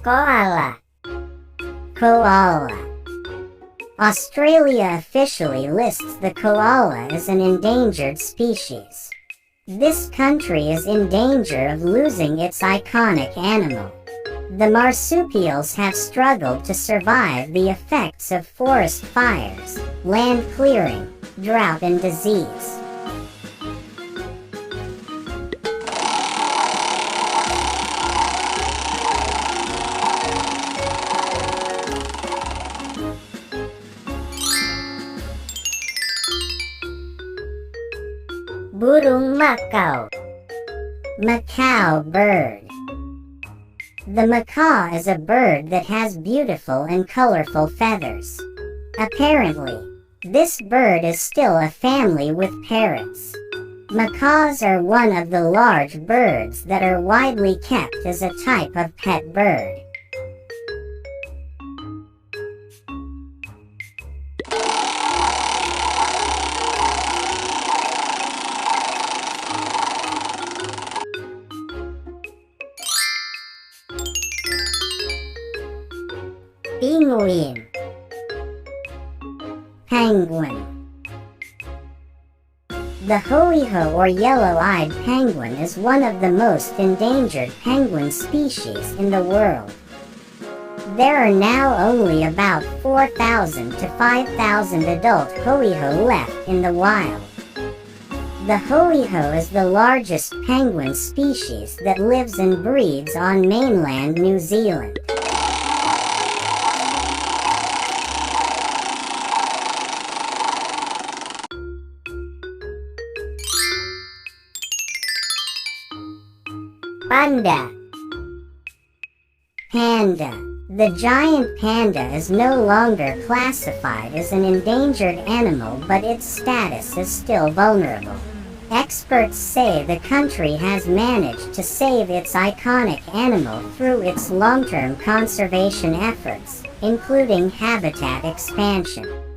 Koala. Koala. Australia officially lists the koala as an endangered species. This country is in danger of losing its iconic animal. The marsupials have struggled to survive the effects of forest fires, land clearing, drought and disease. Burung Macau. Macau bird. The macaw is a bird that has beautiful and colorful feathers. Apparently, this bird is still a family with parrots. Macaws are one of the large birds that are widely kept as a type of pet bird. Pinguin. Penguin. The ho-e-ho or yellow-eyed penguin is one of the most endangered penguin species in the world. There are now only about 4,000 to 5,000 adult ho-e-ho left in the wild. The ho-e-ho is the largest penguin species that lives and breeds on mainland New Zealand. Panda. Panda. The giant panda is no longer classified as an endangered animal, but its status is still vulnerable. Experts say the country has managed to save its iconic animal through its long-term conservation efforts, including habitat expansion.